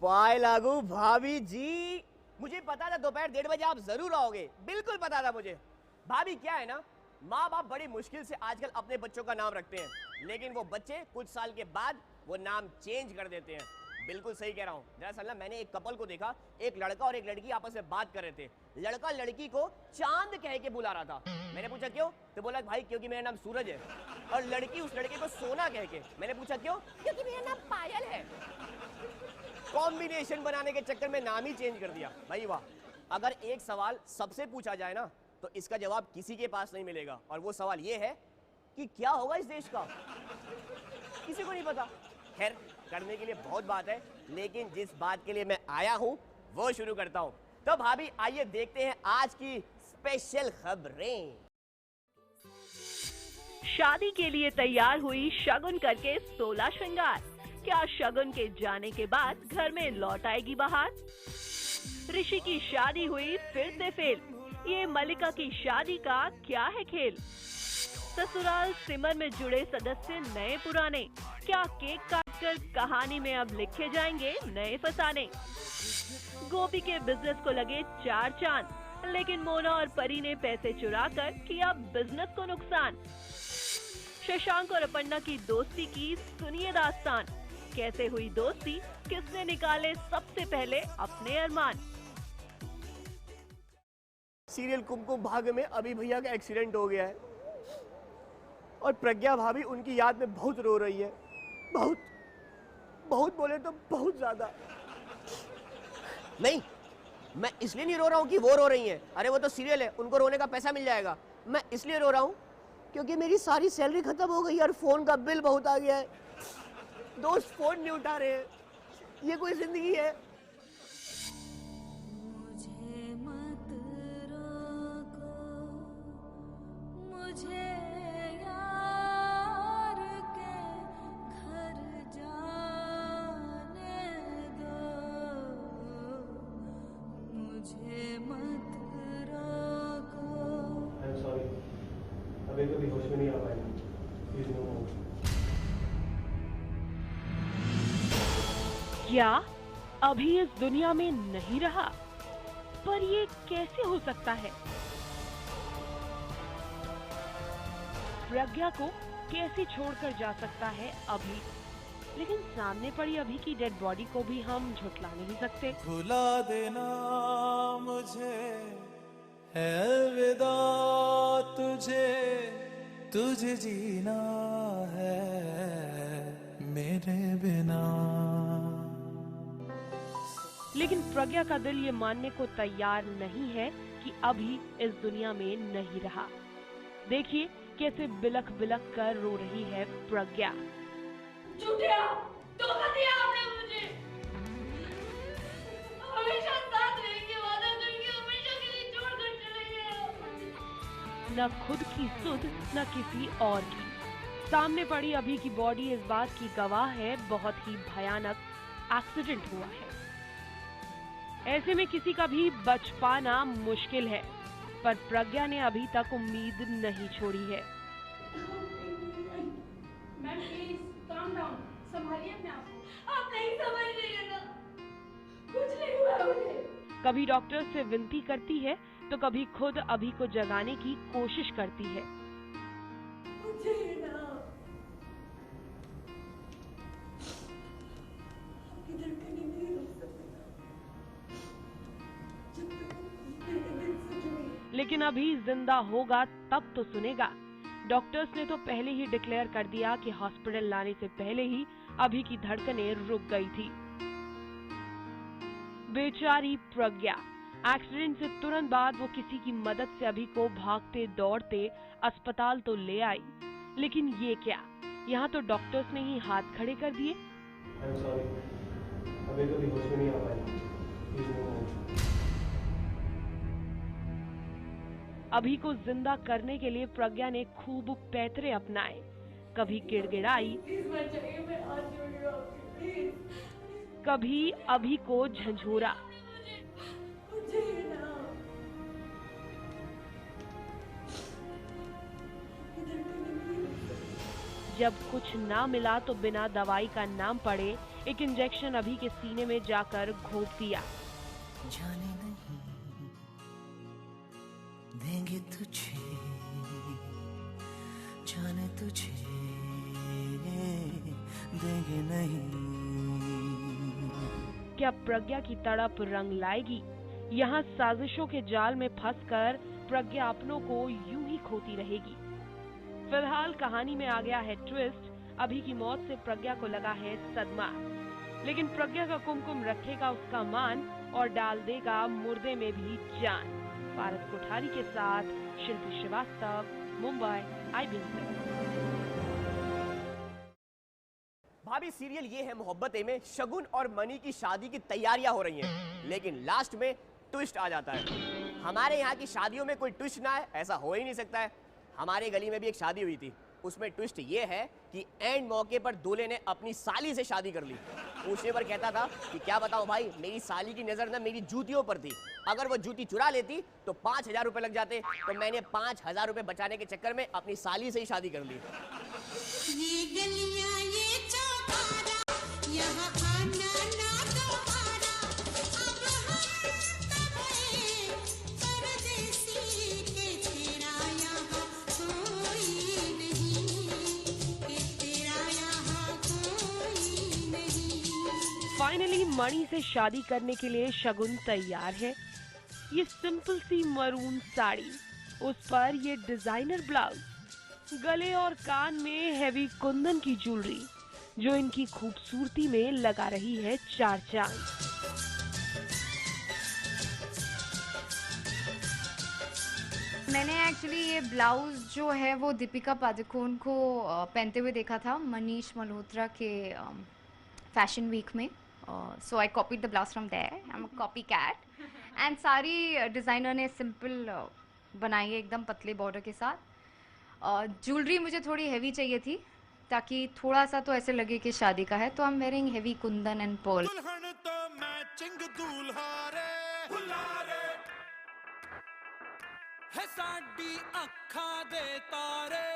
पाए लागू भाभी जी, मुझे पता था दोपहर 1:30 बजे आप जरूर आओगे, बिल्कुल पता था मुझे। भाभी क्या है ना, माँ बाप बड़ी मुश्किल से आजकल अपने बच्चों का नाम रखते हैं, लेकिन वो बच्चे कुछ साल के बाद वो नाम चेंज कर देते हैं। बिल्कुल सही कह रहा हूँ। दरअसल ना मैंने एक कपल को देखा, एक लड़का और एक लड़की आपस में बात कर रहे थे। लड़का लड़की को चांद कह के बुला रहा था। मैंने पूछा क्यों, तो बोला भाई क्योंकि मेरा नाम सूरज है। और लड़की उस लड़के को सोना कह के। मैंने पूछा क्यों, क्योंकि मेरा नाम पायल है। कॉम्बिनेशन बनाने के चक्कर में नाम ही चेंज कर दिया। भाई वाह। अगर एक सवाल सबसे पूछा जाए ना, तो इसका जवाब किसी के पास नहीं मिलेगा, और वो सवाल ये है कि क्या होगा इस देश का, किसी को नहीं पता। खैर, करने के लिए बहुत बात है, लेकिन जिस बात के लिए मैं आया हूं वो शुरू करता हूं। तो भाभी आइए देखते हैं आज की स्पेशल खबरें। शादी के लिए तैयार हुई शगुन करके 16 श्रृंगार। क्या शगुन के जाने के बाद घर में लौट आएगी बहार? ऋषि की शादी हुई फिर से फेल। ये मल्लिका की शादी का क्या है खेल? ससुराल सिमर में जुड़े सदस्य नए पुराने, क्या केक काटकर कहानी में अब लिखे जाएंगे नए फसाने? गोपी के बिजनेस को लगे 4 चांद, लेकिन मोना और परी ने पैसे चुराकर किया बिजनेस को नुकसान। शशांक और अपर्णा की दोस्ती की सुनिए दास्तान, कैसे हुई दोस्ती, किसने निकाले सबसे पहले अपने अरमान? सीरियल कुमकुम भाग्य में अभी भैया का एक्सीडेंट हो गया है, और प्रज्ञा भाभी उनकी याद में बहुत रो रही है। बहुत बहुत बोले तो बहुत ज्यादा। नहीं, मैं इसलिए नहीं रो रहा हूँ कि वो रो रही हैं। अरे वो तो सीरियल है, उनको रोने का पैसा मिल जाएगा। मैं इसलिए रो रहा हूँ क्योंकि मेरी सारी सैलरी खत्म हो गई और फोन का बिल बहुत आ गया है। दोस्त फोन नहीं उठा रहे हैं। ये कोई जिंदगी है? मुझे मत रोको, मुझे यार के घर जाने दो, मुझे मत रोको। आई एम सॉरी, अभी कभी होश में नहीं आ पाएगा। प्लीज नो मोर। क्या अभी इस दुनिया में नहीं रहा? पर ये कैसे हो सकता है? प्रज्ञा को कैसे छोड़कर जा सकता है अभी? लेकिन सामने पड़ी अभी की डेड बॉडी को भी हम झुठला नहीं सकते। भुला देना मुझे है अलविदा, तुझे तुझे जीना है मेरे बिना। लेकिन प्रज्ञा का दिल ये मानने को तैयार नहीं है कि अभी इस दुनिया में नहीं रहा। देखिए कैसे बिलख बिलख कर रो रही है प्रज्ञा। झूठिया, धोखा दिया आपने मुझे। हमेशा साथ रहेंगे, वादा करेंगे, हमेशा के लिए छोड़कर चले गए। न खुद की सुध न किसी और की। सामने पड़ी अभी की बॉडी इस बात की गवाह है, बहुत ही भयानक एक्सीडेंट हुआ है। ऐसे में किसी का भी बच पाना मुश्किल है, पर प्रज्ञा ने अभी तक उम्मीद नहीं छोड़ी है। मैम प्लीज काम डाउन, संभालिए अपने आप को। आप नहीं समझ रही है ना, कुछ नहीं हुआ मुझे। कभी डॉक्टर से विनती करती है तो कभी खुद अभी को जगाने की कोशिश करती है। मुझे ना आपकी धड़कनें नहीं रुक सकती जब तक मेरे दिल से जुड़ी। लेकिन अभी जिंदा होगा तब तो सुनेगा। डॉक्टर्स ने तो पहले ही डिक्लेयर कर दिया कि हॉस्पिटल लाने से पहले ही अभी की धड़कनें रुक गई थी। बेचारी प्रज्ञा, एक्सीडेंट से तुरंत बाद वो किसी की मदद से अभी को भागते दौड़ते अस्पताल तो ले आई, लेकिन ये क्या, यहाँ तो डॉक्टर्स ने ही हाथ खड़े कर दिए। आई एम सॉरी, अभी कभी होश में नहीं आ पाएगा। प्लीज नो मोर। अभी को जिंदा करने के लिए प्रज्ञा ने खूब पैतरे अपनाए। कभी गिड़गिड़ाई, प्लीज मत जाइए, मैं हाथ जोड़ रही हूँ आपके, प्लीज। कभी अभी को झंझोरा। मुझे ना जब कुछ ना मिला तो बिना दवाई का नाम पड़े एक इंजेक्शन अभी के सीने में जाकर घोंप दिया। जाने नहीं देंगे तुझे, जाने तुझे देंगे नहीं। क्या प्रज्ञा की तड़प रंग लाएगी? यहाँ साजिशों के जाल में फंसकर प्रज्ञा अपनों को यूं ही खोती रहेगी। फिलहाल कहानी में आ गया है ट्विस्ट। अभी की मौत से प्रज्ञा को लगा है सदमा, लेकिन प्रज्ञा का कुमकुम रखेगा उसका मान और डाल देगा मुर्दे में भी जान। पारस कोठारी के साथ शिल्पी श्रीवास्तव, मुंबई, IBN से। भाभी सीरियल ये है मोहब्बतें में शगुन और मनी की शादी की तैयारियां हो रही हैं, लेकिन लास्ट में ट्विस्ट आ जाता है। हमारे यहाँ की शादियों में कोई ट्विस्ट ना है, ऐसा हो ही नहीं सकता है। हमारे गली में भी एक शादी हुई थी, उसमें ट्विस्ट ये है कि एंड मौके पर दूल्हे ने अपनी साली से शादी कर ली। पूछने पर कहता था कि क्या बताऊं भाई, मेरी साली की नजर ना मेरी जूतियों पर थी, अगर वो जूती चुरा लेती तो 5,000 रुपए लग जाते, तो मैंने 5,000 रुपए बचाने के चक्कर में अपनी साली से ही शादी कर ली। ये गलियां ये चौबारा, यहाँ आना ना दोबारा, अब हम हैं परदेसी के तेरा यहाँ कोई नहीं, के तेरा यहाँ कोई नहीं। फाइनली मणि से शादी करने के लिए शगुन तैयार है। ये सिंपल सी मरून साड़ी, उस पर ये डिजाइनर ब्लाउज, गले और कान में हैवी कुंदन की ज्वेलरी जो इनकी खूबसूरती में लगा रही है 4 चांद। मैंने एक्चुअली ये ब्लाउज जो है वो दीपिका पादुकोण को पहनते हुए देखा था मनीष मल्होत्रा के फैशन वीक में। So I copied the blouse from there. I am a copycat and sari designer ने सिंपल बनाई है, एकदम पतले बॉर्डर के साथ। ज्वेलरी मुझे थोड़ी हैवी चाहिए थी ताकि थोड़ा सा तो ऐसे लगे कि शादी का है, तो I am wearing heavy Kundan and pearl. दुल्हन तो मैचिंग दूल्हा रे, है साडी अखा दे तारे।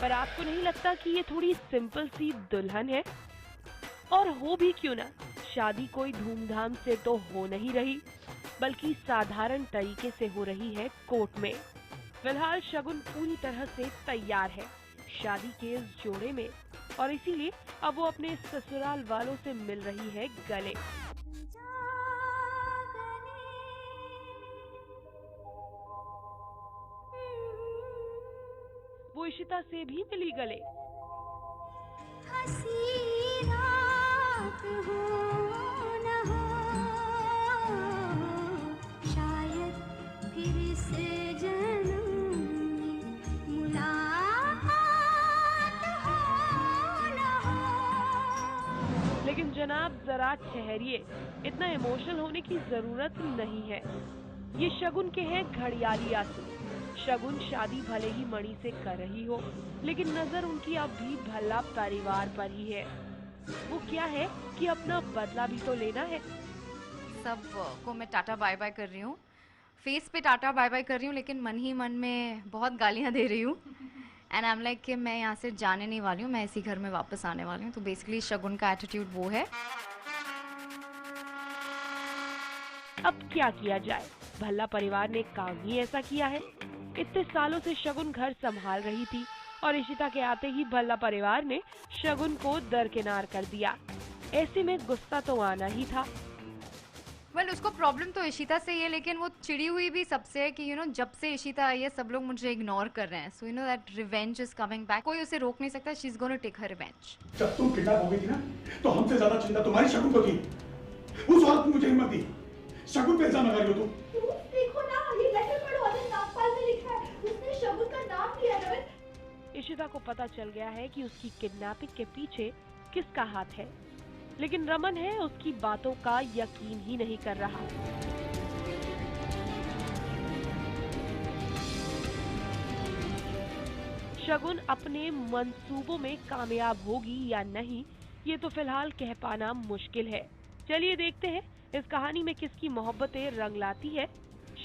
पर आपको नहीं लगता कि ये थोड़ी सिंपल सी दुल्हन है? और हो भी क्यों ना, शादी कोई धूमधाम से तो हो नहीं रही, बल्कि साधारण तरीके से हो रही है कोर्ट में। फिलहाल शगुन पूरी तरह से तैयार है शादी के इस जोड़े में, और इसीलिए अब वो अपने ससुराल वालों से मिल रही है गले। वो इशिता से भी मिली गले। हंसी रात हो न हो, शायद फिर से जन्म में मुलाकात हो न हो। लेकिन जनाब जरा ठहरिए, इतना इमोशनल होने की जरूरत नहीं है। ये शगुन के हैं घड़ियाली आंसू। शगुन शादी भले ही मणि से कर रही हो, लेकिन नजर उनकी अब भी भल्ला परिवार पर ही है। वो क्या है कि अपना बदला भी तो लेना है। सब को मैं टाटा बाय बाय कर रही हूँ, फेस पे टाटा बाय बाय कर रही हूँ, लेकिन मन ही मन में बहुत गालियाँ दे रही हूँ। एंड आई एम लाइक कि मैं यहाँ से जाने नहीं वाली हूँ, मैं इसी घर में वापस आने वाली हूँ। तो बेसिकली शगुन का एटीट्यूड वो है। अब क्या किया जाए, भल्ला परिवार ने काम ही ऐसा किया है। इतने सालों से शगुन घर संभाल रही थी और इशिता के आते ही भल्ला परिवार ने शगुन को दरकिनार कर दिया। ऐसे में गुस्सा तो आना ही था। वेल उसको प्रॉब्लम तो इशिता से ही है, लेकिन वो चिड़ी हुई भी सबसे है कि जब से इशिता आई है सब लोग मुझे इग्नोर कर रहे हैं। So that revenge is coming back. कोई उसे रोक नहीं सकता। She is gonna take her revenge. जब तुम किडनैप हो गई थी ना, तो हमसे ज्यादा चिंता तुम्हारी शगुन को थी। उस औरत ने मुझे हिम्मत दी। शगुन पे इल्जाम लगा रही हो तुम। देखो ना, ये लेटर पढ़ो, अगर नागपाल में लिखा है, उसने शगुन का नाम लिया है। इशिता को पता चल गया है कि उसकी किडनैपिंग के पीछे किसका हाथ है, लेकिन रमन है उसकी बातों का यकीन ही नहीं कर रहा। शगुन अपने मंसूबों में कामयाब होगी या नहीं, ये तो फिलहाल कह पाना मुश्किल है। चलिए देखते हैं इस कहानी में किसकी मोहब्बतें रंग लाती है,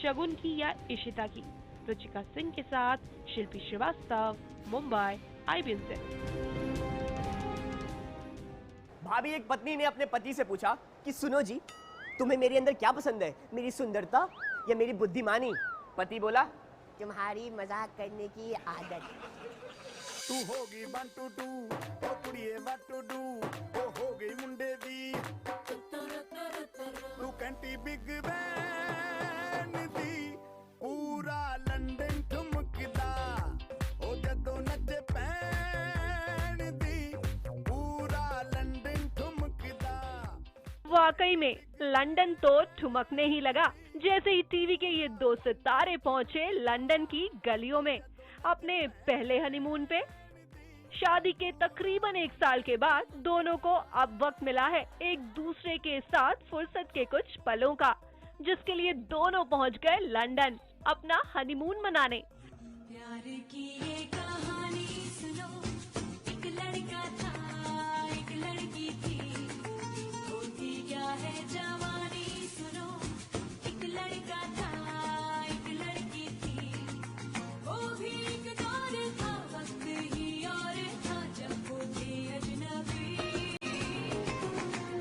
शगुन की या इशिता की। रुचिका सिंह के साथ शिल्पी श्रीवास्तव, मुंबई, IBN से। भाभी, एक पत्नी ने अपने पति से पूछा कि सुनो जी, तुम्हें मेरे अंदर क्या पसंद है, मेरी सुंदरता या मेरी बुद्धिमानी? पति बोला, तुम्हारी मजाक करने की आदत। तू होगी 1 to 2 O कुड़िए what to do ओ हो गई मुंडे दी तू कैंटी बिग बैन दी पूरा लंदन ठुमकदा ओ जदों नचे पैन दी पूरा लंदन ठुमकदा। वाकई में लंदन तो ठुमकने ही लगा जैसे ही टीवी के ये दो सितारे पहुंचे लंदन की गलियों में अपने पहले हनीमून पे। शादी के तकरीबन 1 साल के बाद दोनों को अब वक्त मिला है एक दूसरे के साथ फुर्सत के कुछ पलों का, जिसके लिए दोनों पहुंच गए लंदन अपना हनीमून मनाने। प्यार की ये कहानी सुनो, एक लड़का था एक लड़की थी, होती क्या है जवानी सुनो, एक लड़का था एक लड़की थी, वो भी एक दौर था वक्त ही और था जब वो थे अजनबी,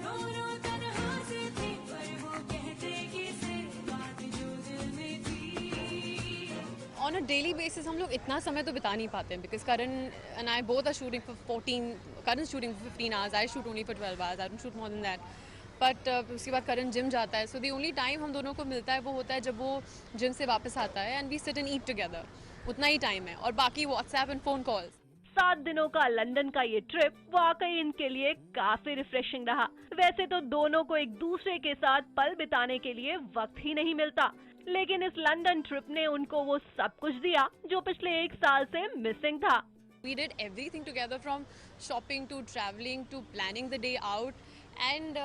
दोनों तन्हा से थे पर वो कहते किसे बात जो दिल में थी। ऑन अ डेली बेसिस हम लोग इतना समय तो बिता नहीं पाते हैं because Karan and I both are shooting for 14, Karan shooting for 15 hours, I shoot only for 12 hours, I don't shoot more than that. But उसके बाद करण जिम जाता है, सो द ओनली टाइम हम दोनों को मिलता है वो होता है जब वो जिम से वापस आता है and we sit and eat together, उतना ही टाइम है, और बाकी व्हाट्सएप एंड फोन कॉल्स। 7 दिनों का लंदन का ये ट्रिप वाकई इनके लिए काफी रिफ्रेशिंग रहा। वैसे तो दोनों को एक दूसरे के साथ पल बिताने के लिए वक्त ही नहीं मिलता, लेकिन इस लंदन ट्रिप ने उनको वो सब कुछ दिया जो पिछले 1 साल से मिसिंग था। We did everything together from shopping to traveling to planning the day out and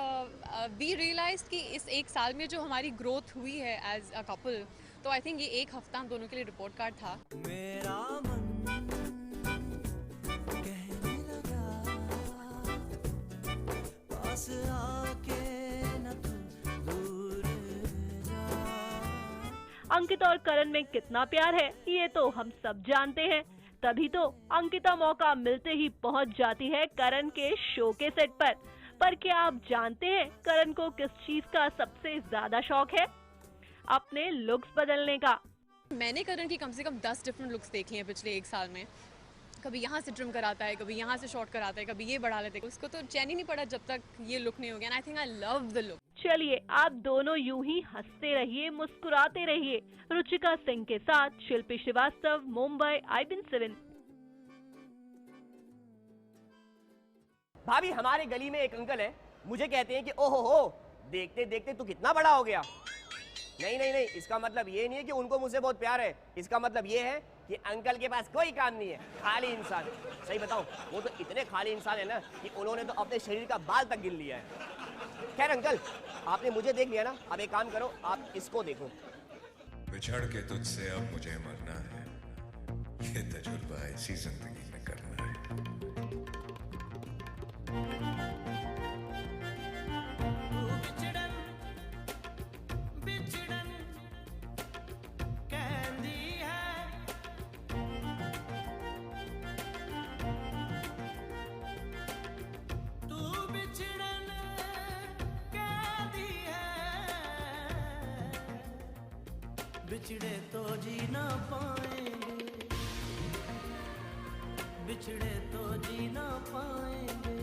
we realized कि इस 1 साल में जो हमारी ग्रोथ हुई है as a couple, तो I think ये 1 हफ्ता हम दोनों के लिए रिपोर्ट कार्ड था। मेरा मन कहने लगा पास आके न तू दूर जा। अंकिता और करण में कितना प्यार है ये तो हम सब जानते हैं, तभी तो अंकिता मौका मिलते ही पहुंच जाती है करण के शो के सेट पर क्या आप जानते हैं करण को किस चीज का सबसे ज्यादा शौक है? अपने लुक्स बदलने का। मैंने करण की कम से कम 10 डिफरेंट लुक्स देख लिए हैं पिछले 1 साल में। कभी यहाँ से ट्रिम कराता है, कभी यहाँ से शॉर्ट कराता है, कभी ये बढ़ा लेते हैं, उसको तो चैन ही नहीं पड़ा जब तक ये लुक नहीं हो गया। And I think I love the look. चलिए आप दोनों यूं ही हंसते रहिए, मुस्कुराते रहिए। रुचिका सिंह के साथ शिल्पी श्रीवास्तव, मुंबई, IBN 7। भाभी, हमारे गली में एक अंकल है, मुझे कहते हैं कि ओहो हो, देखते देखते तू कितना बड़ा हो गया। नहीं नहीं नहीं, इसका मतलब ये नहीं है कि उनको मुझसे बहुत प्यार है, इसका मतलब ये है कि अंकल के पास कोई काम नहीं है, खाली इंसान। सही बताऊं, वो तो इतने खाली इंसान है ना कि उन्होंने तो अपने शरीर का बाल तक गिन लिया है। खैर अंकल, आपने मुझे देख लिया ना, अब एक काम करो, आप इसको देखो। बिछड़ के तुझसे अब मुझे मरना है, ये तजुर्बा इसी जिंदगी में करना है। बिछड़न कहंदी है तू बिछड़न कहंदी है बिछड़े तो जी ना पाएंगे बिछड़े तो जी ना पाएंगे।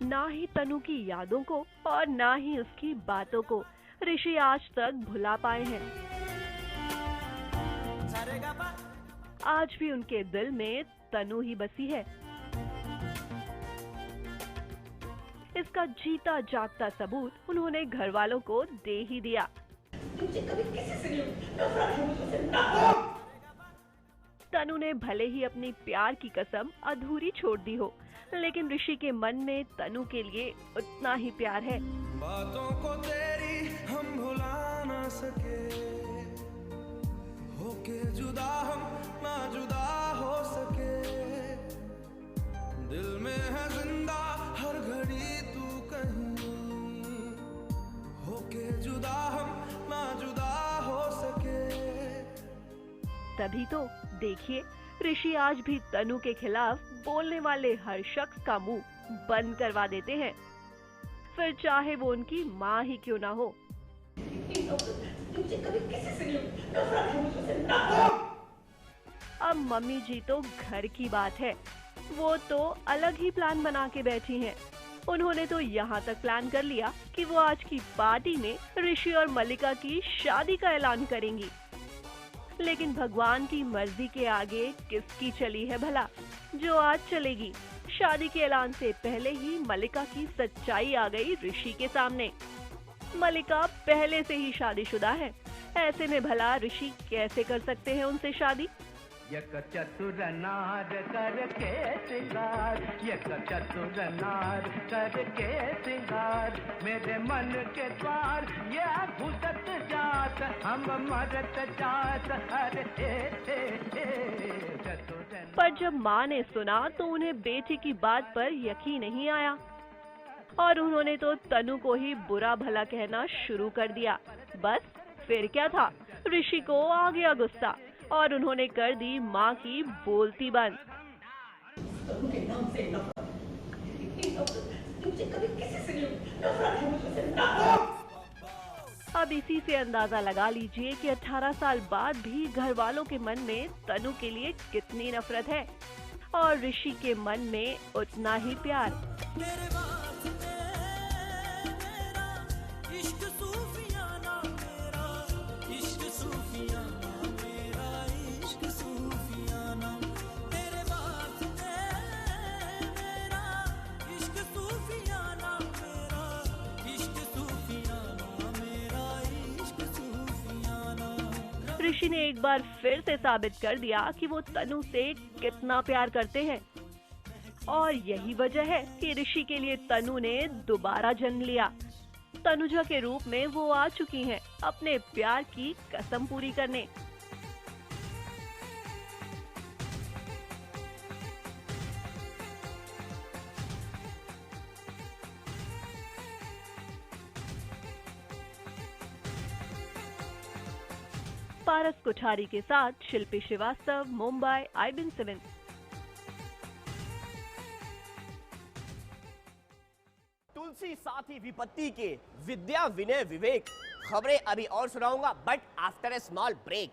ना ही तनु की यादों को और ना ही उसकी बातों को ऋषि आज तक भुला पाए हैं। आज भी उनके दिल में तनु ही बसी है। इसका जीता जागता सबूत उन्होंने घर वालों को दे ही दिया। तनु ने भले ही अपनी प्यार की कसम अधूरी छोड़ दी हो, लेकिन ऋषि के मन में तनु के लिए उतना ही प्यार है। बातों को तेरी हम भुला ना सके, होके जुदा हम ना जुदा हो सके, दिल में है जिंदा हर घड़ी तू कहीं, होके जुदा हम ना जुदा हो सके। तभी तो देखिए ऋषि आज भी तनु के खिलाफ बोलने वाले हर शख्स का मुंह बंद करवा देते हैं, फिर चाहे वो उनकी माँ ही क्यों ना हो। अब मम्मी जी तो घर की बात है, वो तो अलग ही प्लान बना के बैठी हैं। उन्होंने तो यहाँ तक प्लान कर लिया कि वो आज की पार्टी में ऋषि और मल्लिका की शादी का ऐलान करेंगी। लेकिन भगवान की मर्जी के आगे किसकी चली है भला, जो आज चलेगी। शादी के ऐलान से पहले ही मल्लिका की सच्चाई आ गई ऋषि के सामने। मल्लिका पहले से ही शादीशुदा है, ऐसे में भला ऋषि कैसे कर सकते हैं उनसे शादी। यक चतुर नार करके सिंगार, यक चतुर नार करके सिंगार, मेरे मन के द्वार ये घुसत जात, हम मरत जात, अरे पर जब माँ ने सुना तो उन्हें बेटी की बात पर यकीन नहीं आया और उन्होंने तो तनु को ही बुरा भला कहना शुरू कर दिया। बस फिर क्या था, ऋषि को आ गया गुस्सा और उन्होंने कर दी माँ की बोलती बंद। अब इसी से अंदाजा लगा लीजिए कि 18 साल बाद भी घर वालों के मन में तनु के लिए कितनी नफरत है और ऋषि के मन में उतना ही प्यार। ऋषि ने एक बार फिर से साबित कर दिया कि वो तनु से कितना प्यार करते हैं और यही वजह है कि ऋषि के लिए तनु ने दोबारा जन्म लिया। तनुजा के रूप में वो आ चुकी हैं अपने प्यार की कसम पूरी करने। पारस कोठारी के साथ शिल्पी श्रीवास्तव, मुंबई, IBN7। तुलसी साथी विपत्ति के विद्या विनय विवेक खबरें अभी और सुनाऊंगा, but after a small break.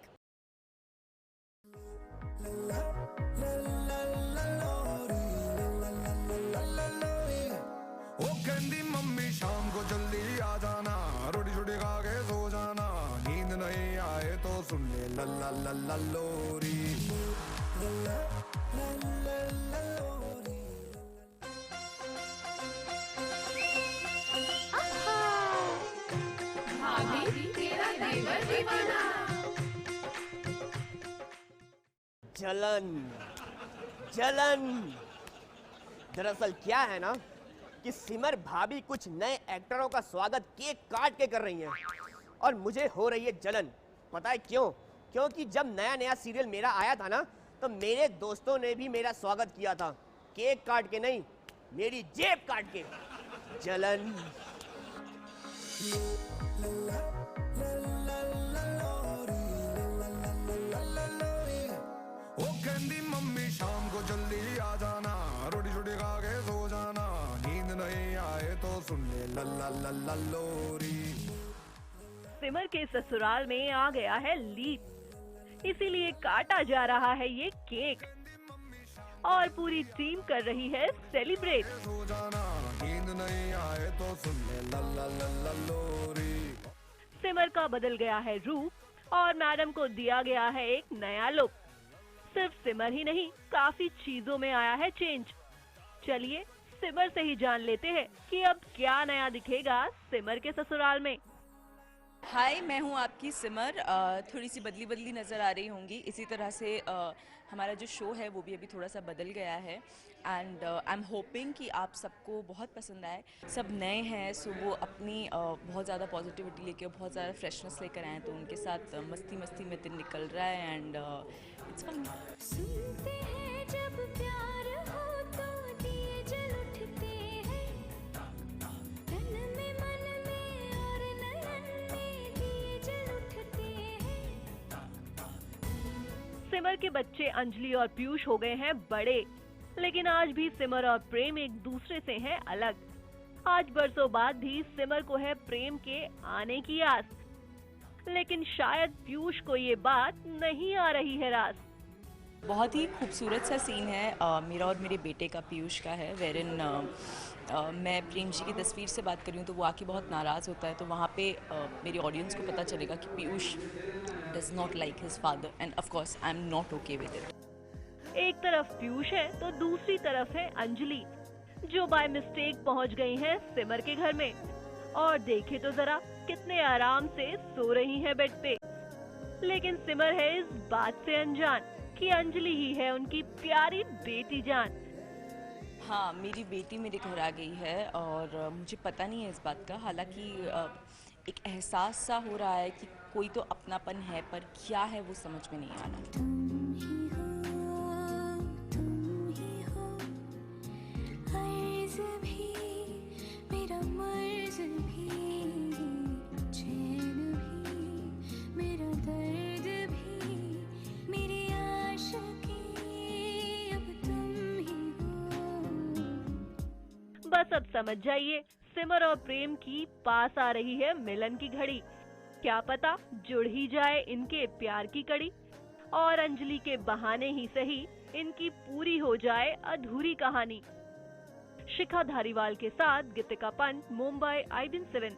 ओ कहंदी मम्मी शाम को जल्दी आ जाना, रोटी छोटी खा के सो जाना, नींद नहीं आए तो सुन ले लल्ला लल्ला लोरी। जलन जलन। दरअसल क्या है ना कि सिमर भाभी कुछ नए एक्टरों का स्वागत केक काट के कर रही हैं और मुझे हो रही है जलन। पता है क्यों? क्योंकि जब नया नया सीरियल मेरा आया था ना, तो मेरे दोस्तों ने भी मेरा स्वागत किया था, केक काट के नहीं, मेरी जेब काट के। जलन। ओ कहंदी मम्मी शाम को जल्दी आ जाना, रोटी छोटी खा के सो जाना, नींद नहीं आए तो सुन ले लल्ला लल्ला लोरी। सिमर के ससुराल में आ गया है लीप, इसीलिए काटा जा रहा है ये केक और पूरी टीम कर रही है सेलिब्रेट। सो जाना, नींद नहीं आए तो सुन ले लल्ला लल्ला लोरी। सिमर का बदल गया है रूप और मैडम को दिया गया है एक नया लुक। सिर्फ सिमर ही नहीं, काफी चीजों में आया है चेंज। चलिए सिमर से ही जान लेते हैं कि अब क्या नया दिखेगा सिमर के ससुराल में। हाय, मैं हूँ आपकी सिमर। थोड़ी सी बदली बदली नज़र आ रही होंगी। इसी तरह से हमारा जो शो है वो भी अभी थोड़ा सा बदल गया है एंड आई एम होपिंग कि आप सबको बहुत पसंद आए। सब नए हैं, सो वो अपनी बहुत ज़्यादा पॉजिटिविटी लेके, बहुत ज़्यादा फ्रेशनेस लेकर आए, तो उनके साथ मस्ती मस्ती में दिन निकल रहा है एंड इट्स फन। सुनते हैं जब प्यार हो तो दिए जल उठते हैं, तन में मन में और नयन में दिए जल उठते हैं। सिमर के बच्चे अंजलि और पीयूष हो गए हैं बड़े, लेकिन आज भी सिमर और प्रेम एक दूसरे से हैं अलग। आज बरसों बाद भी सिमर को है प्रेम के आने की आस, लेकिन शायद पीयूष को ये बात नहीं आ रही है रास। बहुत ही खूबसूरत सा सीन है मेरा और मेरे बेटे का, पीयूष का है, वेरिन मैं प्रेम जी की तस्वीर से बात कर रही हूँ तो वो आके बहुत नाराज़ होता है, तो वहाँ पे मेरी ऑडियंस को पता चलेगा कि Piyush does not like his father end of course I am not okay with it. एक तरफ पीयूष है तो दूसरी तरफ है अंजलि, जो बाय मिस्टेक पहुंच गई हैं सिमर के घर में। और देखे तो जरा कितने आराम से सो रही हैं बेड पे, लेकिन सिमर है इस बात से अनजान कि अंजलि ही है उनकी प्यारी बेटी जान। हाँ, मेरी बेटी मेरे घर आ गई है और मुझे पता नहीं है इस बात का, हालांकि एक एहसास सा हो रहा है कि कोई तो अपनापन है, पर क्या है वो समझ में नहीं आ रहा। बस अब समझ जाइए, सिमर और प्रेम की पास आ रही है मिलन की घड़ी। क्या पता जुड़ ही जाए इनके प्यार की कड़ी, और अंजलि के बहाने ही सही इनकी पूरी हो जाए अधूरी कहानी। शिखा धारीवाल के साथ गीतिका पंत, मुंबई IBN7।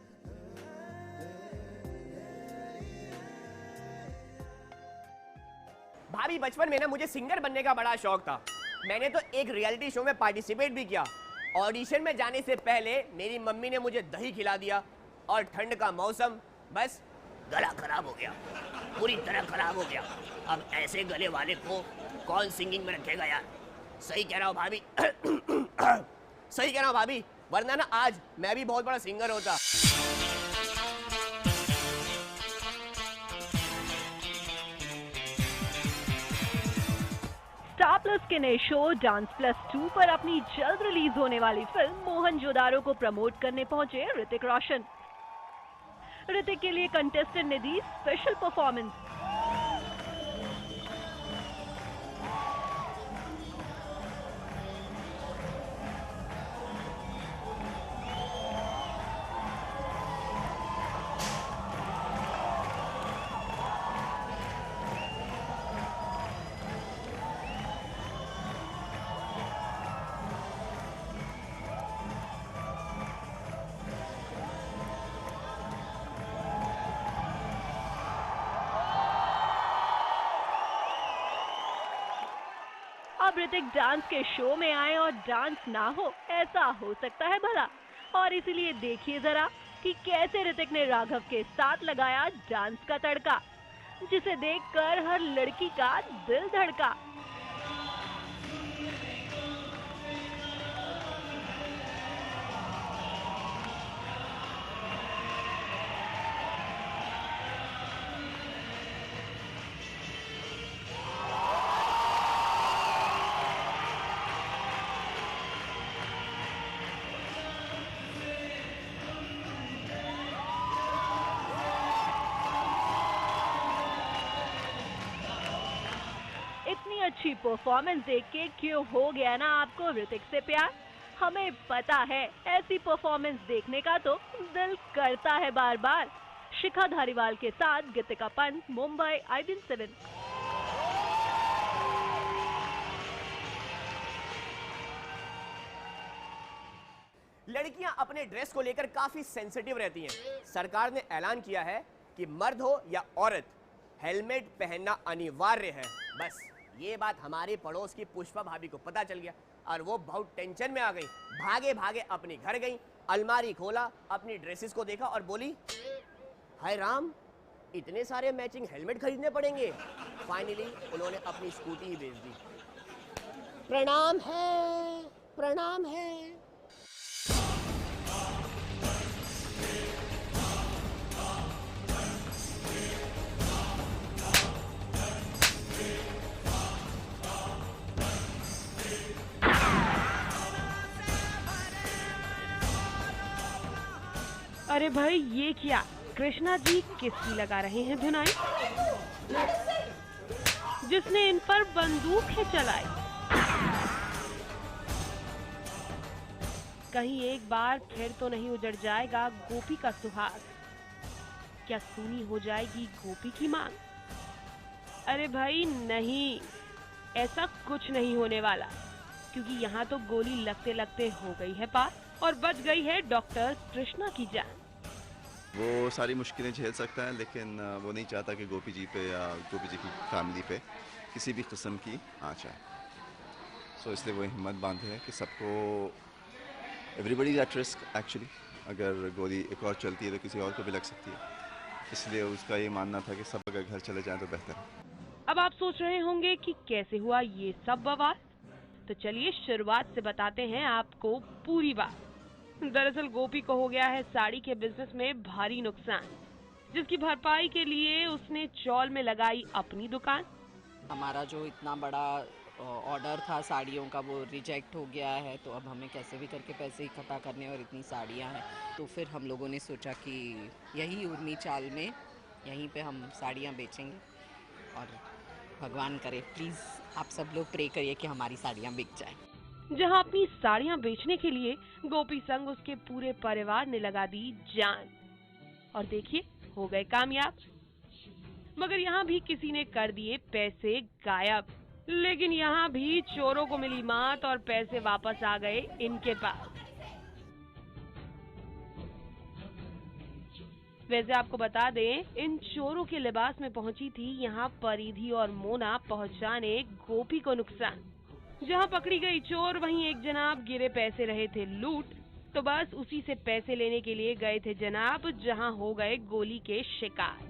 भाभी, बचपन में ना मुझे सिंगर बनने का बड़ा शौक था। मैंने तो एक रियलिटी शो में पार्टिसिपेट भी किया। ऑडिशन में जाने से पहले मेरी मम्मी ने मुझे दही खिला दिया, और ठंड का मौसम, बस गला खराब हो गया, पूरी तरह खराब हो गया। अब ऐसे गले वाले को कौन सिंगिंग में रखेगा यार। सही कह रहा हूँ भाभी सही कह रहा हूँ भाभी, वरना ना आज मैं भी बहुत बड़ा सिंगर होता। स्टार प्लस के नए शो डांस प्लस 2 पर अपनी जल्द रिलीज होने वाली फिल्म मोहनजोदारो को प्रमोट करने पहुंचे ऋतिक रोशन। ऋतिक के लिए कंटेस्टेंट ने दी स्पेशल परफॉर्मेंस। अब ऋतिक डांस के शो में आए और डांस ना हो, ऐसा हो सकता है भला। और इसीलिए देखिए जरा कि कैसे ऋतिक ने राघव के साथ लगाया डांस का तड़का, जिसे देखकर हर लड़की का दिल धड़का। इतनी अच्छी परफॉर्मेंस देख के क्यों हो गया ना आपको ऋतिक से प्यार। हमें पता है ऐसी परफॉर्मेंस देखने का तो दिल करता है बार बार। शिखा धारीवाल के साथ गीतिका पंत, मुंबई IBN7। लड़कियां अपने ड्रेस को लेकर काफी सेंसिटिव रहती हैं। सरकार ने ऐलान किया है कि मर्द हो या औरत, हेलमेट पहनना अनिवार्य है। बस ये बात हमारे पड़ोस की पुष्पा भाभी को पता चल गया और वो बहुत टेंशन में आ गई। भागे भागे अपने घर गई, अलमारी खोला, अपनी ड्रेसेस को देखा और बोली, हाय राम, इतने सारे मैचिंग हेलमेट खरीदने पड़ेंगे। फाइनली उन्होंने अपनी स्कूटी ही बेच दी। प्रणाम है, प्रणाम है। अरे भाई, ये क्या कृष्णा जी किसकी लगा रहे हैं धुनाई? जिसने इन पर बंदूकें चलाई। कहीं एक बार फिर तो नहीं उजड़ जाएगा गोपी का सुहाग? क्या सूनी हो जाएगी गोपी की मांग? अरे भाई नहीं, ऐसा कुछ नहीं होने वाला, क्योंकि यहाँ तो गोली लगते लगते हो गई है पार और बच गई है डॉक्टर कृष्णा की जान। वो सारी मुश्किलें झेल सकता है, लेकिन वो नहीं चाहता कि गोपी जी पे या गोपी जी की फैमिली पे किसी भी किस्म की आँच आए। सो इसलिए वो हिम्मत बांधे है कि सबको, everybody is at risk actually. अगर गोली एक और चलती है तो किसी और को भी लग सकती है, इसलिए उसका ये मानना था कि सब अगर घर चले जाएं तो बेहतर है। अब आप सोच रहे होंगे कि कैसे हुआ ये सब बवाल, तो चलिए शुरुआत से बताते हैं आपको पूरी बात। दरअसल गोपी को हो गया है साड़ी के बिजनेस में भारी नुकसान, जिसकी भरपाई के लिए उसने चौल में लगाई अपनी दुकान। हमारा जो इतना बड़ा ऑर्डर था साड़ियों का वो रिजेक्ट हो गया है, तो अब हमें कैसे भी करके पैसे इकट्ठा करने, और इतनी साड़ियां हैं, तो फिर हम लोगों ने सोचा कि यही उर्मी चाल में यहीं पे हम साड़ियां बेचेंगे, और भगवान करे प्लीज़ आप सब लोग प्रे करिए कि हमारी साड़ियां बिक जाए। जहां अपनी साड़ियां बेचने के लिए गोपी संग उसके पूरे परिवार ने लगा दी जान, और देखिए हो गए कामयाब। मगर यहाँ भी किसी ने कर दिए पैसे गायब, लेकिन यहाँ भी चोरों को मिली मात और पैसे वापस आ गए इनके पास। वैसे आपको बता दें, इन चोरों के लिबास में पहुंची थी यहाँ परिधि और मोना पहुंचाने गोपी को नुकसान। जहां पकड़ी गई चोर, वहीं एक जनाब गिरे पैसे रहे थे लूट, तो बस उसी से पैसे लेने के लिए गए थे जनाब, जहां हो गए गोली के शिकार।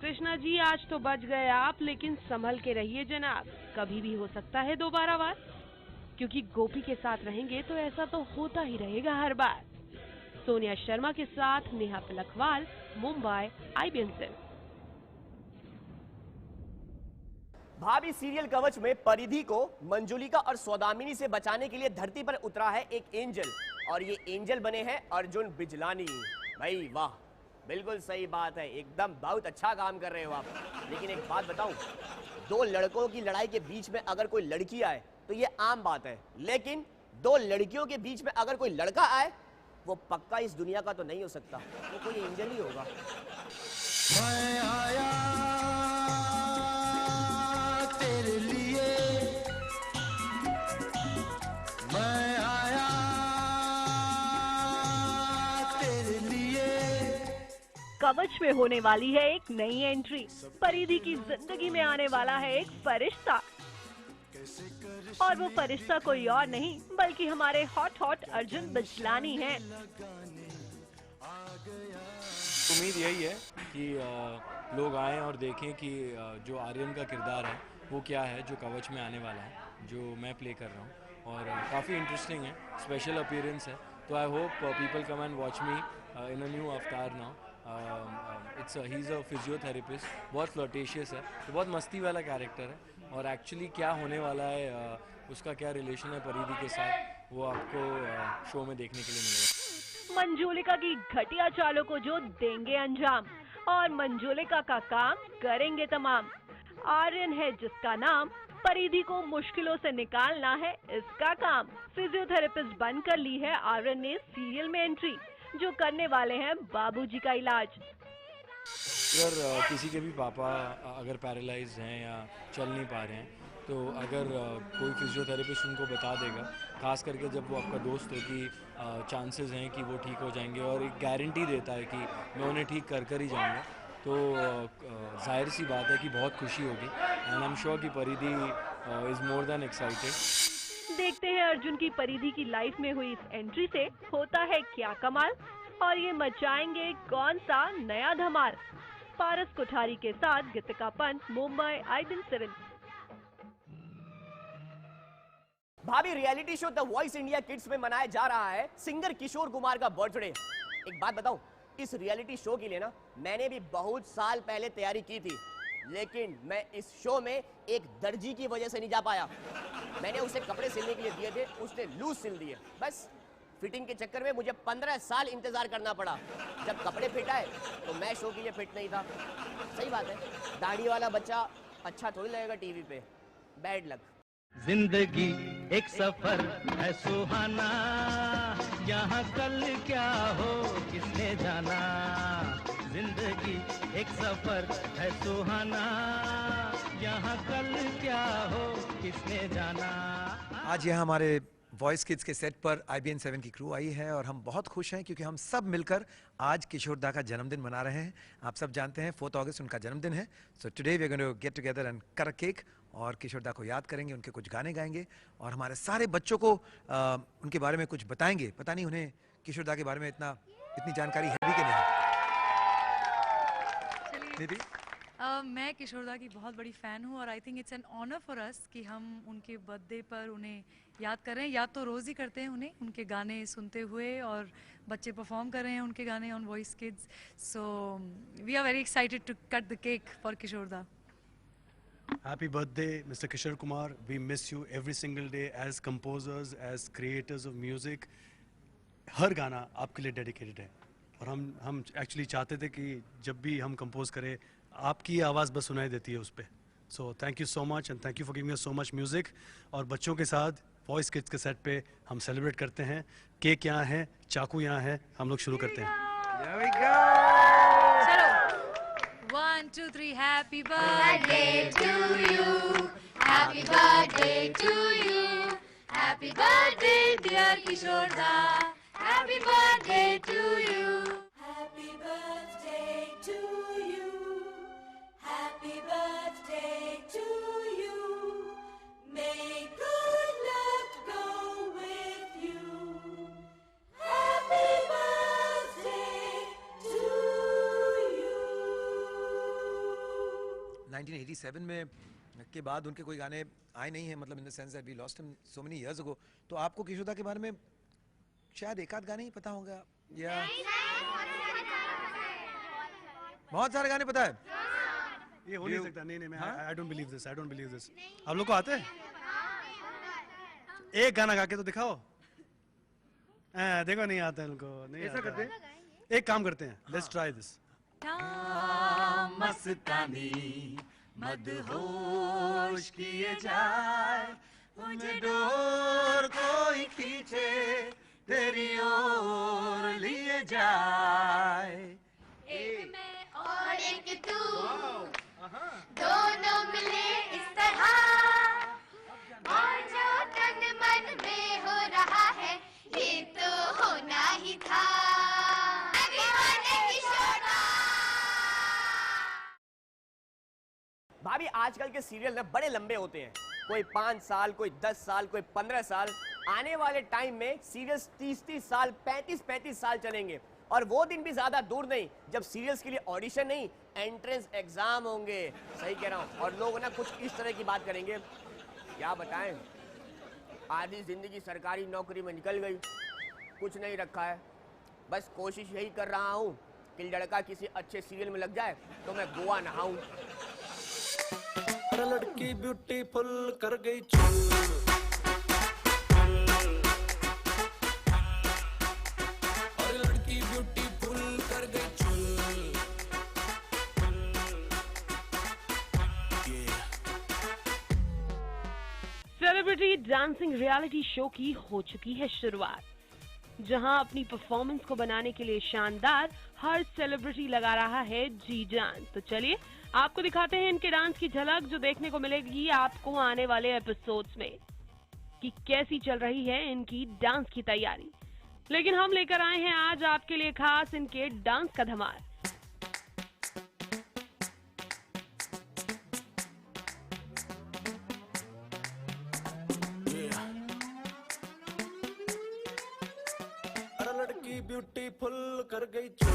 कृष्णा जी आज तो बच गए आप, लेकिन संभल के रहिए जनाब, कभी भी हो सकता है दोबारा वार, क्योंकि गोपी के साथ रहेंगे तो ऐसा तो होता ही रहेगा हर बार। सोनिया शर्मा के साथ नेहा पलखवाल, मुंबई, IBN से। भाभी सीरियल कवच में परिधि को मंजुलिका और सौदामिनी से बचाने के लिए धरती पर उतरा है एक एंजल, और ये एंजल बने हैं अर्जुन बिजलानी। भाई वाह, बिल्कुल सही बात है, एकदम बहुत अच्छा काम कर रहे हो आप। लेकिन एक बात बताऊं, दो लड़कों की लड़ाई के बीच में अगर कोई लड़की आए तो ये आम बात है, लेकिन दो लड़कियों के बीच में अगर कोई लड़का आए, वो पक्का इस दुनिया का तो नहीं हो सकता, वो कोई एंजल ही होगा। मैं आया तेरे लिए, मैं आया तेरे लिए। कवच में होने वाली है एक नई एंट्री। परिधि की जिंदगी में आने वाला है एक फरिश्ता, और वो फरिश्ता कोई और नहीं बल्कि हमारे हॉट अर्जुन बिजलानी हैं। उम्मीद यही है कि लोग आएं और देखें कि जो आर्यन का किरदार है वो क्या है, जो कवच में आने वाला है, जो मैं प्ले कर रहा हूँ, और काफ़ी इंटरेस्टिंग है, स्पेशल अपीयरेंस है। तो I hope people come and watch me in a new avatar now. He is a physiotherapist, बहुत फ्लर्टेशियस है, तो बहुत मस्ती वाला कैरेक्टर है, और एक्चुअली क्या होने वाला है, उसका क्या रिलेशन है परिधि के साथ, वो आपको शो में देखने के लिए मिलेगा। मंजुलिका की घटिया चालों को जो देंगे अंजाम, और मंजुलिका का काम करेंगे तमाम। आर्यन है जिसका नाम, परिधि को मुश्किलों से निकालना है इसका काम। फिजियोथेरेपिस्ट बनकर ली है आर्यन ने सीरियल में एंट्री, जो करने वाले हैं बाबूजी का इलाज। अगर किसी के भी पापा अगर पैरालाइज हैं या चल नहीं पा रहे हैं, तो अगर कोई फिजियोथेरेपिस्ट उनको बता देगा, खास करके जब वो आपका दोस्त हो, कि चांसेस हैं कि वो ठीक हो जाएंगे, और एक गारंटी देता है कि मैं उन्हें ठीक कर ही जाऊंगा, तो जाहिर सी बात है कि बहुत खुशी होगी। एंड आई एम श्योर कि परिधि इज़ मोर देन एक्साइटेड। देखते हैं अर्जुन की परिधि की लाइफ में हुई इस एंट्री से होता है क्या कमाल, और ये मचाएंगे कौन सा नया धमाल। पारस कोठारी के साथ गीतिका पंत, मुंबई, IBN 7। भाभी reality show the voice India kids में मनाया जा रहा है सिंगर किशोर कुमार का बर्थडे। एक बात बताऊं, इस रियलिटी शो के लिए ना मैंने भी बहुत साल पहले तैयारी की थी, लेकिन मैं इस शो में एक दर्जी की वजह से नहीं जा पाया। मैंने उसे कपड़े सिलने के लिए दिए थे, उसने लूज सिल दिए। बस फिटिंग के चक्कर में मुझे 15 साल इंतजार करना पड़ा। जब कपड़े फिट आए तो मैं शो के लिए फिट नहीं था। सही बात है, दाढ़ी वाला बच्चा अच्छा थोड़ी लगेगा टीवी पे। Bad luck. जिंदगी एक सफर है सुहाना, यहाँ कल क्या हो किसने जाना। जिंदगी एक सफर है सुहाना, यहाँ कल क्या हो किसने जाना। आज यहाँ हमारे वॉइस किड्स के सेट पर IBN 7 की क्रू आई है और हम बहुत खुश हैं क्योंकि हम सब मिलकर आज किशोर दा का जन्मदिन मना रहे हैं। आप सब जानते हैं 4 अगस्त उनका जन्मदिन है। So today we are going to get together and cut a cake और किशोर दा को याद करेंगे, उनके कुछ गाने गाएंगे और हमारे सारे बच्चों को उनके बारे में कुछ बताएंगे। पता नहीं उन्हें किशोर दा के बारे में इतनी जानकारी है भी कि नहीं। निधि, मैं किशोर दा की बहुत बड़ी फ़ैन हूँ और I think it's an honour for us कि हम उनके बर्थडे पर उन्हें याद कर रहे हैं। याद तो रोज़ ही करते हैं उन्हें, उनके गाने सुनते हुए, और बच्चे परफॉर्म कर रहे हैं उनके गाने on Voice Kids. So we are very excited to cut the cake for Kishore da. Happy birthday, Mr. Kishore Kumar. We miss you every single day as composers, as creators of music. हर गाना आपके लिए dedicated है और हम actually चाहते थे कि जब भी हम कंपोज करें आपकी आवाज़ बस सुनाई देती है उस पर। So thank you so much and thank you for giving us so much music. और बच्चों के साथ वॉइस किड्स के सेट पे हम सेलिब्रेट करते हैं। केक यहाँ है, चाकू यहाँ है, हम लोग शुरू करते हैं। Here we go. चलो 1 2 3 Happy birthday to you, Happy birthday to you, Happy birthday dear Kishore da, Happy birthday to you, Happy birthday to you, Happy birthday to you, may good luck go with you, Happy birthday to you. 1987 में के बाद उनके कोई गाने आए नहीं हैं, मतलब in the sense that we lost him so many years ago. तो आपको किशोर दा के बारे में शायद एक आध गाने ही पता होगा या बहुत सारे गाने पता है? ये हो नहीं सकता। नहीं मैं आई डोंट बिलीव दिस। आप लोग को आते है? एक गाना गा के तो दिखाओ। देखो नहीं आता है उनको। नहीं ऐसा करते हैं, एक काम करते हैं, लेट्स ट्राई दिस। मस्तानी मदहोश किए जाए, मुझे डोर कोई खींचे तेरी ओर लिए जाए। एक मैं और एक तू, दोनों मिले इस तरह, और जो तन मन में हो रहा है ये तो होना ही था। Happy birthday किशोर दा। भाभी आजकल के सीरियल ना बड़े लंबे होते हैं, कोई 5 साल, कोई 10 साल, कोई 15 साल। आने वाले टाइम में सीरियल्स 30-30 साल, 35-35 साल चलेंगे और वो दिन भी ज्यादा दूर नहीं जब सीरियल्स के लिए ऑडिशन नहीं, एंट्रेंस एग्जाम होंगे। सही कह रहा हूँ। और लोग ना कुछ इस तरह की बात करेंगे, क्या बताएं, आधी जिंदगी सरकारी नौकरी में निकल गई, कुछ नहीं रखा है। बस कोशिश यही कर रहा हूँ कि लड़का किसी अच्छे सीरियल में लग जाए तो मैं गोवा नहाऊं। लड़की ब्यूटीफुल कर गई चूर, और लड़की ब्यूटीफुल कर गई चूर। सेलिब्रिटी डांसिंग रियलिटी शो की हो चुकी है शुरुआत, जहां अपनी परफॉर्मेंस को बनाने के लिए शानदार हर सेलिब्रिटी लगा रहा है जी जान। तो चलिए आपको दिखाते हैं इनके डांस की झलक, जो देखने को मिलेगी आपको आने वाले एपिसोड्स में कि कैसी चल रही है इनकी डांस की तैयारी। लेकिन हम लेकर आए हैं आज आपके लिए खास इनके डांस का धमाल। अरे लड़की ब्यूटीफुल कर गई चूर,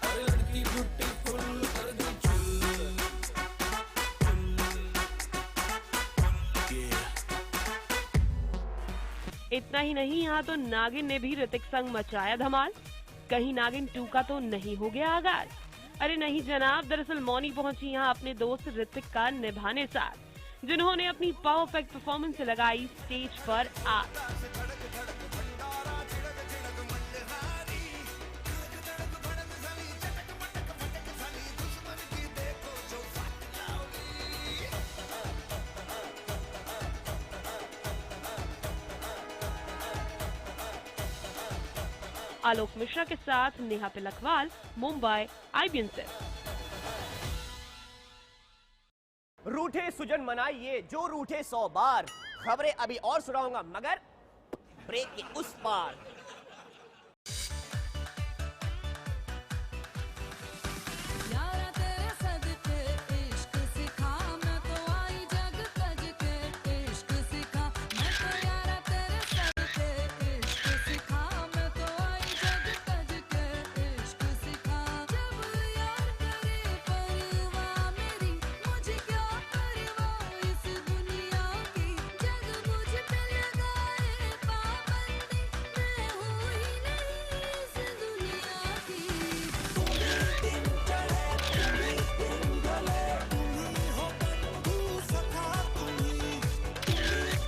अरे लड़की ब्यूटीफुल कर गई चूर। इतना ही नहीं, यहाँ तो नागिन ने भी ऋतिक संग मचाया धमाल। कहीं नागिन 2 का तो नहीं हो गया आगाज? अरे नहीं जनाब, दरअसल मौनी पहुंची यहाँ अपने दोस्त ऋतिक का निभाने साथ। जिन्होंने अपनी परफेक्ट परफॉर्मेंस से लगाई स्टेज पर आग। आलोक मिश्रा के साथ नेहा पिलखवाल, मुंबई, IBN से। रूठे सुजन मनाइए जो रूठे 100 बार, खबरें अभी और सुनाऊंगा मगर ब्रेक के उस पार। यारा तेरे सदके इश्क सिखा, मैं तो आई जग तज के इश्क सिखा, मैं तो यारा तेरे सदके इश्क सिखा, मैं तो आई जग तज के इश्क सिखा। जब यार करे परवाह मेरी, मुझे क्या परवाह इस दुनिया की, जग मुझ पे लगाए पाबंदी, मैं हूँ ही नहीं इस दुनिया की। दिन चढ़े तुम्ही दिन ढले, तुम्ही हो बंधु सखा तुम्ही,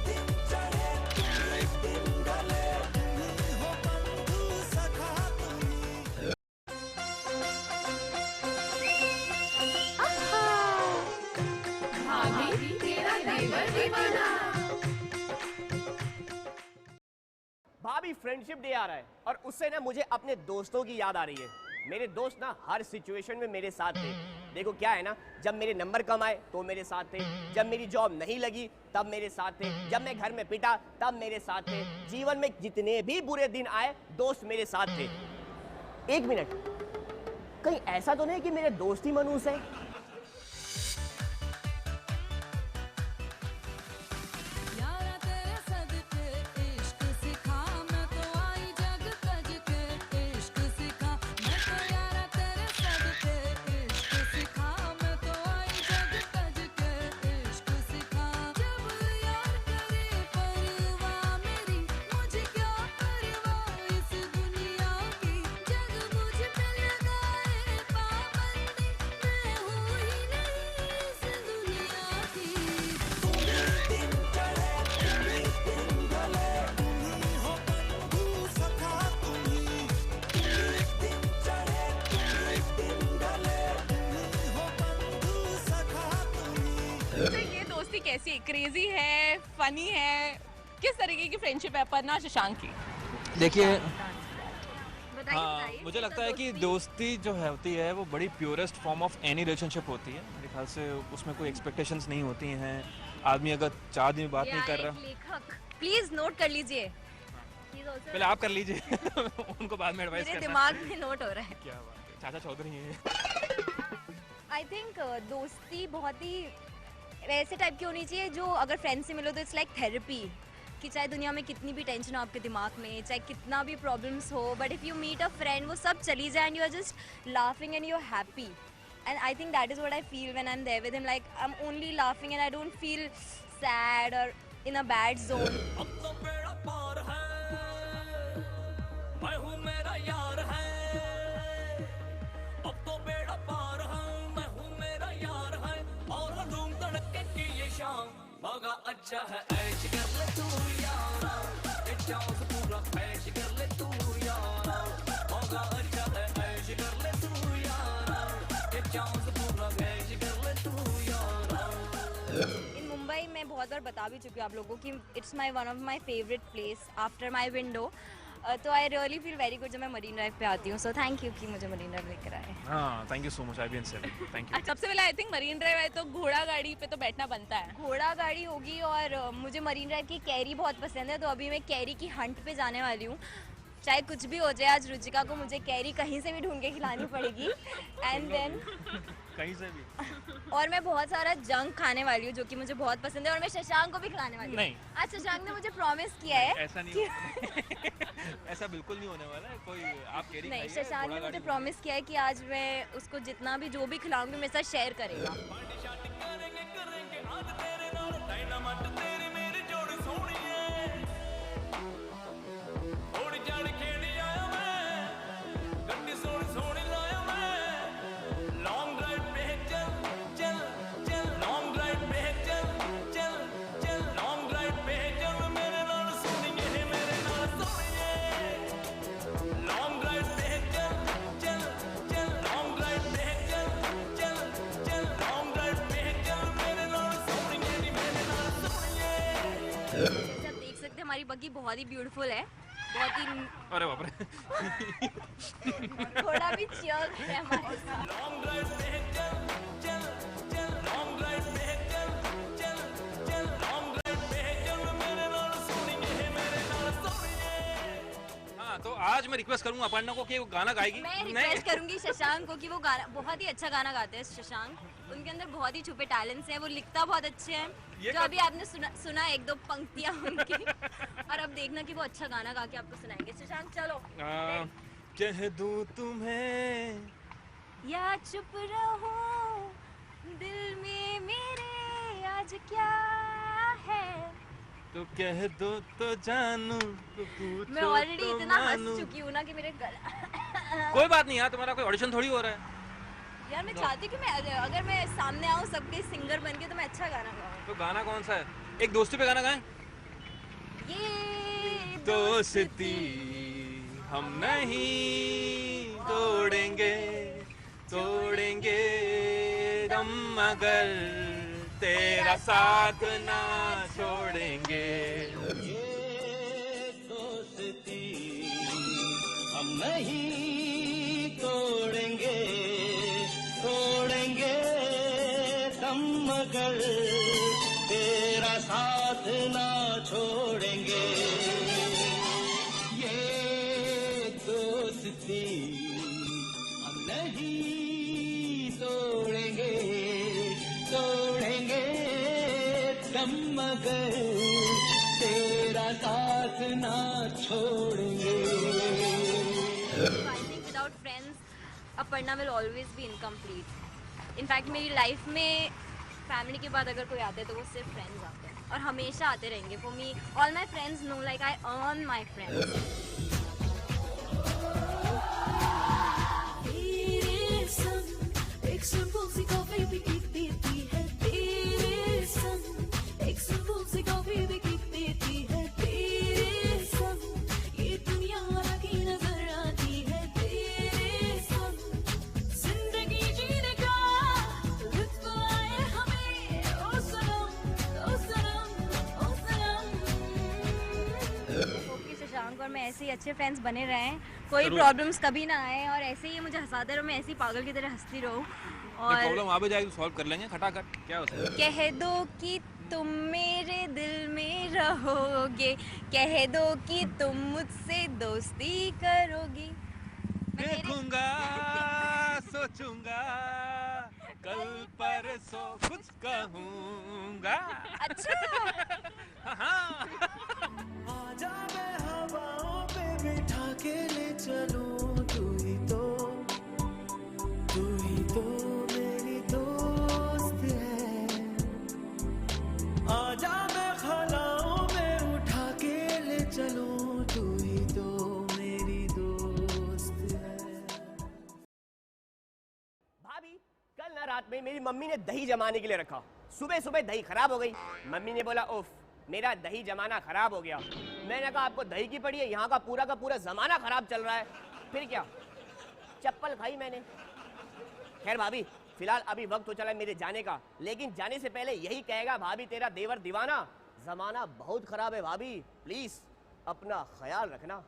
दिन चढ़े तुम्ही दिन ढले, तुम्ही हो बंधु सखा तुम्ही। भाभी तेरा देवर दीवाना। भाभी फ्रेंडशिप डे आ रहा है और उससे ना मुझे अपने दोस्तों की याद आ रही है। मेरे दोस्त ना हर सिचुएशन में मेरे साथ थे। देखो क्या है ना, जब मेरे नंबर कम आए तो मेरे साथ थे, जब मेरी जॉब नहीं लगी तब मेरे साथ थे, जब मैं घर में पिटा तब मेरे साथ थे। जीवन में जितने भी बुरे दिन आए दोस्त मेरे साथ थे। एक मिनट, कहीं ऐसा तो नहीं कि मेरे दोस्त ही मनहूस है? यारा तेरे सदके इश्क सिखा, मैं तो आई जग तज के इश्क सिखा, मैं तो यारा तेरे सदके इश्क सिखा, मैं तो आई जग तज के इश्क सिखा। जब यार करे परवाह मेरी, मुझे क्या परवाह इस दुनिया की, जग मुझ पे लगाए पाबंदी, मैं हूँ ही नहीं इस दुनिया की। दिन चढ़े तुम्ही दिन ढले, तुम्ही हो बंधु सखा तुम्ही, दिन चढ़े तुम्ही दिन ढले, तुम्ही हो बंधु सखा तुम्ही। तो ये दोस्ती कैसी है? क्रेजी है, फनी है, किस तरीके की फ्रेंडशिप है अपर्णा शशांक की? देखिए, हाँ, मुझे लगता है कि दोस्ती जो है होती है वो बड़ी purest form of any relationship होती है। मेरे ख्याल से उसमें कोई एक्सपेक्टेशंस नहीं होती हैं। आदमी अगर 4 दिन बात नहीं कर रहा, लेखक प्लीज नोट कर लीजिए। पहले आप कर लीजिए उनको बाद में एडवाइस मेरे करना। दिमाग में नोट हो रहा है। क्या बात है, चाचा चौधरी हैं। आई थिंक दोस्ती बहुत ही वैसे टाइप की होनी चाहिए जो अगर फ्रेंड से मिलो तो इट्स लाइक थेरेपी, कि चाहे दुनिया में कितनी भी टेंशन हो आपके दिमाग में, चाहे कितना भी प्रॉब्लम्स हो, but if you meet a friend वो सब चली जाए and you are just laughing and you are happy. And I think that is what I feel when I am there with him, like I am only laughing and I don't feel sad और in a bad zone. मैं हूँ मेरा यार है, अब तो बेड़ा पार है, मैं हूँ मेरा यार है, और धूम धड़के की ये शाम मगा अच्छा है, ऐश कर ले तू यारा, ये चांस पूरा ऐश कर ले तू यारा, मगा अच्छा है, ऐश कर ले तू यारा, ये चांस पूरा ऐश कर ले तू यारा। इन मुंबई में बहुत बार बता भी चुकी हूँ आप लोगों को कि it's my one of my favourite place after my window. So I really feel very good जब मैं मरीन ड्राइव पे आती हूँ। सो थैंक यू कि मुझे मरीन ड्राइव लेकर आए। हाँ, thank you so much IBN से, थैंक यू। सबसे पहले आई थिंक मरीन ड्राइव है तो घोड़ा गाड़ी पे तो बैठना बनता है। घोड़ा गाड़ी होगी और मुझे मरीन ड्राइव की कैरी बहुत पसंद है, तो अभी मैं कैरी की हंट पे जाने वाली हूँ। चाहे कुछ भी हो जाए, आज रुचिका को मुझे कैरी कहीं से भी ढूंढ के खिलानी पड़ेगी। एंड देन कहीं से भी। और मैं बहुत सारा जंक खाने वाली हूँ जो कि मुझे बहुत पसंद है, और मैं शशांक को भी खिलाने वाली हूँ। नहीं। आज शशांक ने मुझे प्रॉमिस किया है। ऐसा नहीं ऐसा बिल्कुल नहीं होने वाला है। कोई आप कैरी नहीं, खाइए, शशांक ने घोड़ा मुझे गाड़ी प्रॉमिस किया है कि आज मैं उसको जितना भी जो भी खिलाऊंगी मेरे साथ शेयर करेगा। जैसे आप देख सकते हैं हमारी बग्गी बहुत ही ब्यूटीफुल है, बहुत ही अरे बाप रे थोड़ा भी चियर है हमारे साथ। हाँ तो आज मैं रिक्वेस्ट करूंगा अपर्णा को कि वो गाना गाएगी। मैं रिक्वेस्ट करूंगी शशांक को कि वो गाना, बहुत ही अच्छा गाना गाते हैं शशांक, उनके अंदर बहुत ही छुपे टैलेंट्स हैं, वो लिखता बहुत अच्छे हैं, जो अभी आपने सुना एक दो पंक्तियां उनकी और अब देखना कि वो अच्छा गाना गा के आपको सुनाएंगे। शशांक चलो। कह दूं तुम्हें या चुप रहो दिल में मेरे आज क्या है, तो कह दो तो जानू तो पूछो मैं ऑलरेडी तो इतना हंस मानूं। चुकी हूँ ना कि मेरे गला कोई बात नहीं यार, तुम्हारा कोई ऑडिशन थोड़ी हो रहा है यार मैं चाहती कि मैं अगर मैं सामने आऊँ सबके सिंगर बन के तो मैं अच्छा गाना गाऊँ। तो गाना कौन सा है? एक दोस्ती पे गाना गाएं। ये दोस्ती हम नहीं तोड़ेंगे तोड़ेंगे दम मगर तेरा साथ ना छोड़ेंगे। ये दोस्ती हम नहीं तोड़ेंगे तोड़ेंगे दम मगर तेरा साथ ना छोड़ेंगे। ये दोस्ती हम नहीं तोड़ेंगे तोड़ेंगे दम मगर तेरा साथ ना छोड़ेंगे। I think without friends, Aparna will always be incomplete. In fact, मेरी लाइफ में फैमिली के बाद अगर कोई आते हैं तो वो सिर्फ फ्रेंड्स आते हैं और हमेशा आते रहेंगे। For me, all my friends know like I earn my friends. तेरे संग एक सिंपल सी कॉफी भी किक देती है, तेरे संग एक सिंपल सी कॉफी भी किक देती है, तेरे संग ये दुनिया की नजर आती है, तेरे संग जिंदगी जीने का लुत्फ आए हमें। ओ सनम ओ सनम ओ सनम। होप कि शशांक और मैं ऐसे ही अच्छे फ्रेंड्स बने रहें, कोई जरूर। प्रॉब्लम्स कभी ना आए और ऐसे ही मुझे हंसाते रहो, मैं ऐसे ही पागल की तरह हंसती रहूं। प्रॉब्लम और आ भी जाएगी तो सॉल्व कर लेंगे खटाखट, क्या हो सकता है। कह दो कि तुम मेरे दिल में रहोगे, कह दो कि तुम मुझसे दोस्ती करोगी। देखूंगा सोचूंगा कल परसों कुछ कहूंगा। अच्छा हाँ। आजा मैं हवाओं पे बिठा के ले चलूं, तू ही तो मेरी दोस्त है। आजा मैं खलाओं में उठा के ले चलूं, तू ही तो मेरी दोस्त है। भाभी कल ना रात में मेरी मम्मी ने दही जमाने के लिए रखा, सुबह सुबह दही खराब हो गई। मम्मी ने बोला उफ मेरा दही जमाना खराब हो गया। मैंने कहा आपको दही की पड़ी है, यहाँ का पूरा जमाना खराब चल रहा है। फिर क्या, चप्पल खाई मैंने। खैर भाभी फिलहाल अभी वक्त तो चला है मेरे जाने का, लेकिन जाने से पहले यही कहेगा भाभी तेरा देवर दीवाना, जमाना बहुत खराब है भाभी, प्लीज अपना ख्याल रखना।